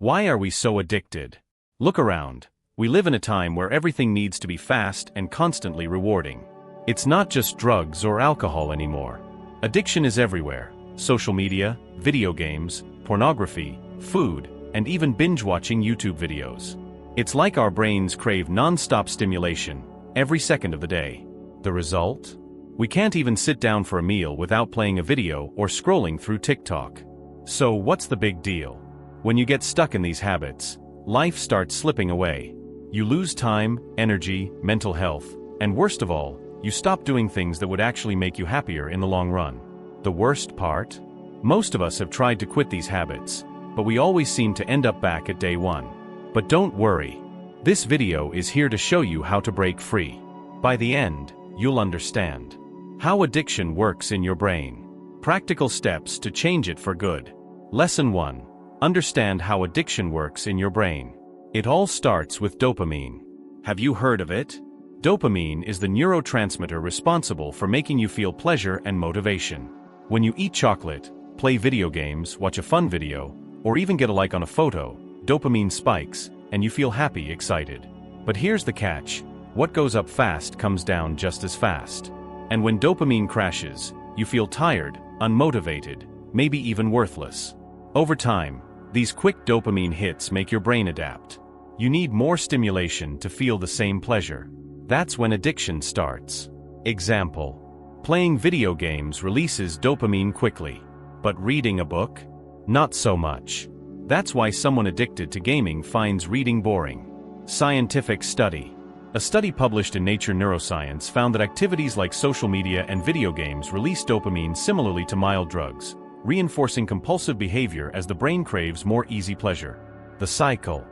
Why are we so addicted? Look around. We live in a time where everything needs to be fast and constantly rewarding. It's not just drugs or alcohol anymore. Addiction is everywhere. Social media, video games, pornography, food, and even binge-watching YouTube videos. It's like our brains crave non-stop stimulation, every second of the day. The result? We can't even sit down for a meal without playing a video or scrolling through TikTok. So what's the big deal? When you get stuck in these habits, life starts slipping away. You lose time, energy, mental health, and worst of all, you stop doing things that would actually make you happier in the long run. The worst part? Most of us have tried to quit these habits, but we always seem to end up back at day one. But don't worry. This video is here to show you how to break free. By the end, you'll understand how addiction works in your brain. Practical steps to change it for good. Lesson 1. Understand how addiction works in your brain. It all starts with dopamine. Have you heard of it? Dopamine is the neurotransmitter responsible for making you feel pleasure and motivation. When you eat chocolate, play video games, watch a fun video, or even get a like on a photo, dopamine spikes, and you feel happy, excited. But here's the catch. What goes up fast comes down just as fast. And when dopamine crashes, you feel tired, unmotivated, maybe even worthless. Over time, these quick dopamine hits make your brain adapt. You need more stimulation to feel the same pleasure. That's when addiction starts. Example: playing video games releases dopamine quickly, but reading a book? Not so much. That's why someone addicted to gaming finds reading boring. Scientific study. A study published in Nature Neuroscience found that activities like social media and video games release dopamine similarly to mild drugs, reinforcing compulsive behavior as the brain craves more easy pleasure. The cycle.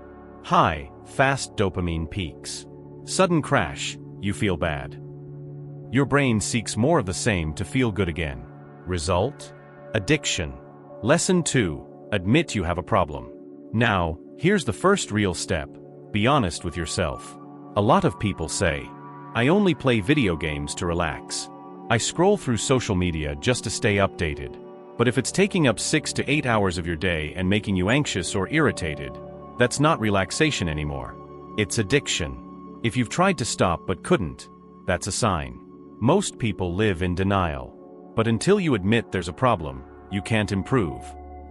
High, fast dopamine peaks. Sudden crash, you feel bad. Your brain seeks more of the same to feel good again. Result? Addiction. Lesson 2. Admit you have a problem. Now, here's the first real step. Be honest with yourself. A lot of people say, I only play video games to relax. I scroll through social media just to stay updated. But if it's taking up 6 to 8 hours of your day and making you anxious or irritated, that's not relaxation anymore. It's addiction. If you've tried to stop but couldn't, that's a sign. Most people live in denial. But until you admit there's a problem, you can't improve.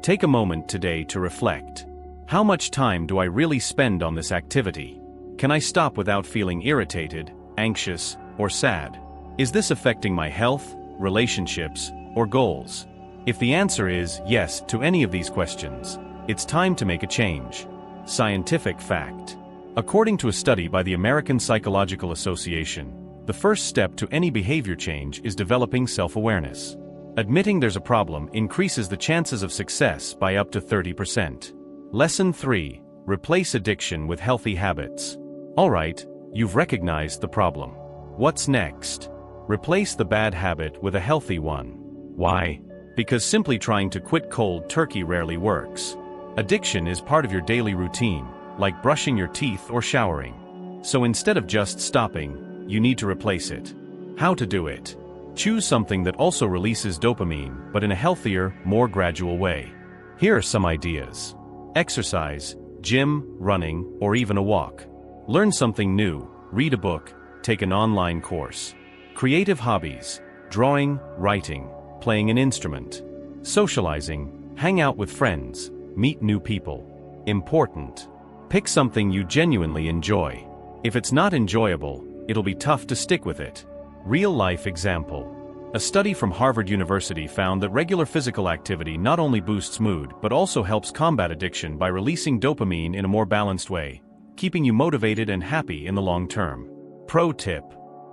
Take a moment today to reflect. How much time do I really spend on this activity? Can I stop without feeling irritated, anxious, or sad? Is this affecting my health, relationships, or goals? If the answer is yes to any of these questions, it's time to make a change. Scientific fact. According to a study by the American Psychological Association, the first step to any behavior change is developing self-awareness. Admitting there's a problem increases the chances of success by up to 30%. Lesson 3. Replace addiction with healthy habits. Alright, you've recognized the problem. What's next? Replace the bad habit with a healthy one. Why? Because simply trying to quit cold turkey rarely works. Addiction is part of your daily routine, like brushing your teeth or showering. So instead of just stopping, you need to replace it. How to do it? Choose something that also releases dopamine, but in a healthier, more gradual way. Here are some ideas. Exercise, gym, running, or even a walk. Learn something new, read a book, take an online course. Creative hobbies, drawing, writing, playing an instrument. Socializing, hang out with friends, meet new people. Important. Pick something you genuinely enjoy. If it's not enjoyable, it'll be tough to stick with it. Real-life example. A study from Harvard University found that regular physical activity not only boosts mood but also helps combat addiction by releasing dopamine in a more balanced way, keeping you motivated and happy in the long term. Pro tip.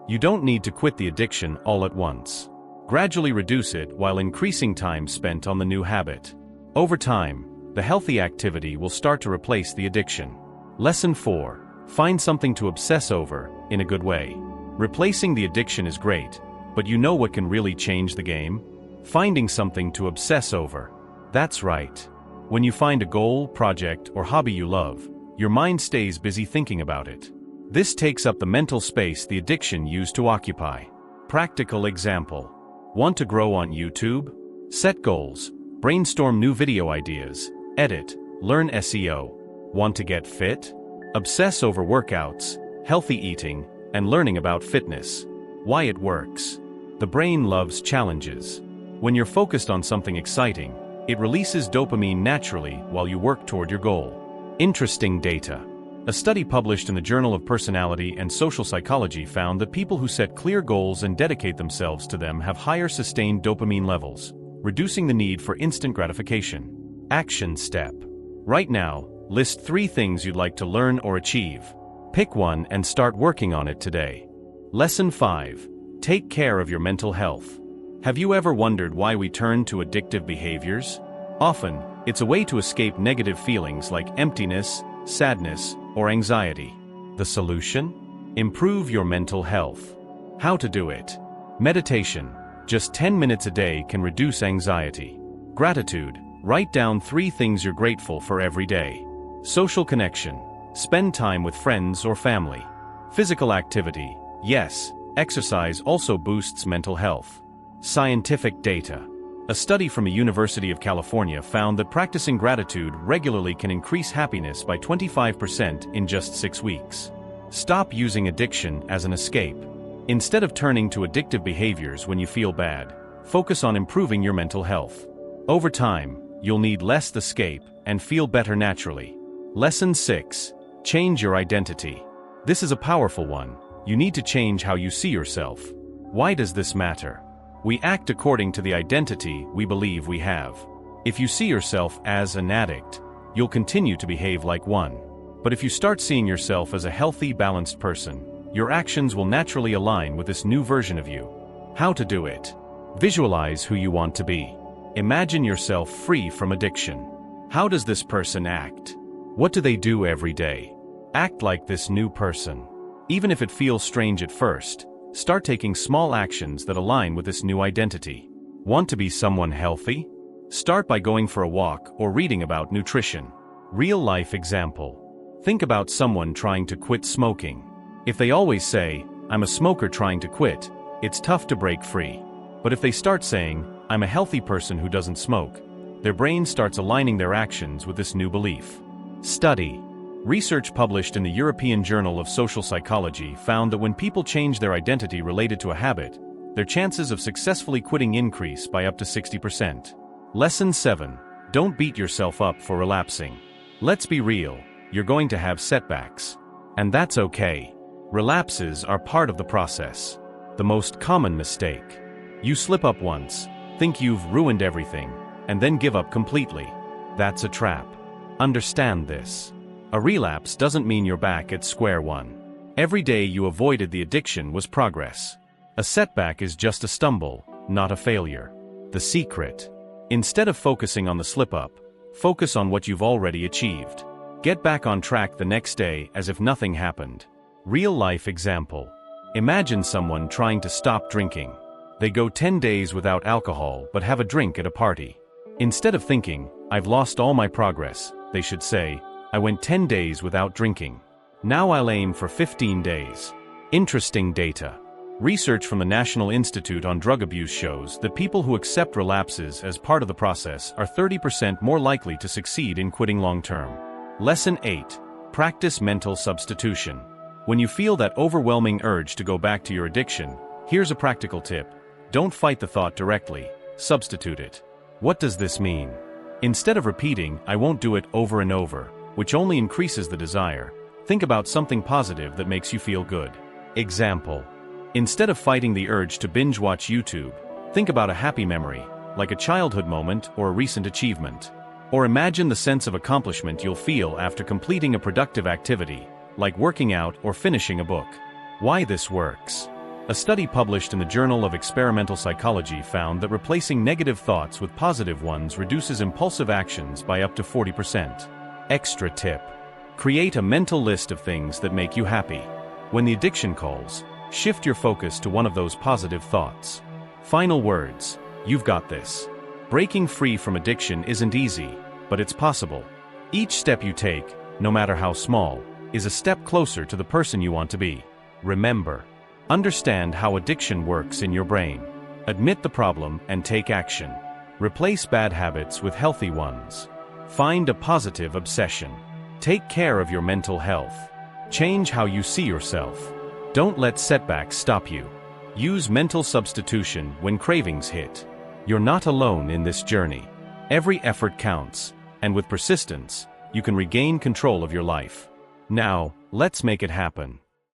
You don't need to quit the addiction all at once. Gradually reduce it while increasing time spent on the new habit. Over time, the healthy activity will start to replace the addiction. Lesson 4. Find something to obsess over, in a good way. Replacing the addiction is great, but you know what can really change the game? Finding something to obsess over. That's right. When you find a goal, project, or hobby you love, your mind stays busy thinking about it. This takes up the mental space the addiction used to occupy. Practical example. Want to grow on YouTube? Set goals, brainstorm new video ideas, edit, Learn SEO. Want to get fit? Obsess over workouts, healthy eating, and learning about fitness. Why it works. The brain loves challenges. When you're focused on something exciting, it releases dopamine naturally while you work toward your goal. Interesting data. A study published in the Journal of Personality and Social Psychology found that people who set clear goals and dedicate themselves to them have higher sustained dopamine levels, reducing the need for instant gratification. Action step. Right now, list 3 things you'd like to learn or achieve. Pick one and start working on it today. Lesson 5. Take care of your mental health. Have you ever wondered why we turn to addictive behaviors? Often, it's a way to escape negative feelings like emptiness, sadness, or anxiety. The solution? Improve your mental health. How to do it? Meditation. Just 10 minutes a day can reduce anxiety. Gratitude. Write down 3 things you're grateful for every day. Social connection. Spend time with friends or family. Physical activity. Yes, exercise also boosts mental health. Scientific data. A study from the University of California found that practicing gratitude regularly can increase happiness by 25% in just 6 weeks. Stop using addiction as an escape. Instead of turning to addictive behaviors when you feel bad, focus on improving your mental health. Over time, you'll need less escape and feel better naturally. Lesson 6. Change your identity. This is a powerful one. You need to change how you see yourself. Why does this matter? We act according to the identity we believe we have. If you see yourself as an addict, you'll continue to behave like one. But if you start seeing yourself as a healthy, balanced person, your actions will naturally align with this new version of you. How to do it? Visualize who you want to be. Imagine yourself free from addiction. How does this person act? What do they do every day? Act like this new person. Even if it feels strange at first, start taking small actions that align with this new identity. Want to be someone healthy? Start by going for a walk or reading about nutrition. Real-life example. Think about someone trying to quit smoking. If they always say, "I'm a smoker trying to quit," it's tough to break free. But if they start saying, "I'm a healthy person who doesn't smoke," their brain starts aligning their actions with this new belief. Study. Research published in the European Journal of Social Psychology found that when people change their identity related to a habit, their chances of successfully quitting increase by up to 60%. Lesson 7. Don't beat yourself up for relapsing. Let's be real, you're going to have setbacks. And that's okay. Relapses are part of the process. The most common mistake. You slip up once, think you've ruined everything, and then give up completely. That's a trap. Understand this. A relapse doesn't mean you're back at square one. Every day you avoided the addiction was progress. A setback is just a stumble, not a failure. The secret. Instead of focusing on the slip-up, focus on what you've already achieved. Get back on track the next day as if nothing happened. Real-life example. Imagine someone trying to stop drinking. They go 10 days without alcohol but have a drink at a party. Instead of thinking, "I've lost all my progress," they should say, "I went 10 days without drinking. Now I'll aim for 15 days. Interesting data. Research from the National Institute on Drug Abuse shows that people who accept relapses as part of the process are 30% more likely to succeed in quitting long-term. Lesson 8. Practice mental substitution. When you feel that overwhelming urge to go back to your addiction, here's a practical tip. Don't fight the thought directly, substitute it. What does this mean? Instead of repeating, "I won't do it" over and over, which only increases the desire, think about something positive that makes you feel good. Example. Instead of fighting the urge to binge-watch YouTube, think about a happy memory, like a childhood moment or a recent achievement. Or imagine the sense of accomplishment you'll feel after completing a productive activity, like working out or finishing a book. Why this works? A study published in the Journal of Experimental Psychology found that replacing negative thoughts with positive ones reduces impulsive actions by up to 40%. Extra tip. Create a mental list of things that make you happy. When the addiction calls, shift your focus to one of those positive thoughts. Final words. You've got this. Breaking free from addiction isn't easy, but it's possible. Each step you take, no matter how small, is a step closer to the person you want to be. Remember, understand how addiction works in your brain. Admit the problem and take action. Replace bad habits with healthy ones. Find a positive obsession. Take care of your mental health. Change how you see yourself. Don't let setbacks stop you. Use mental substitution when cravings hit. You're not alone in this journey. Every effort counts, and with persistence, you can regain control of your life. Now, let's make it happen.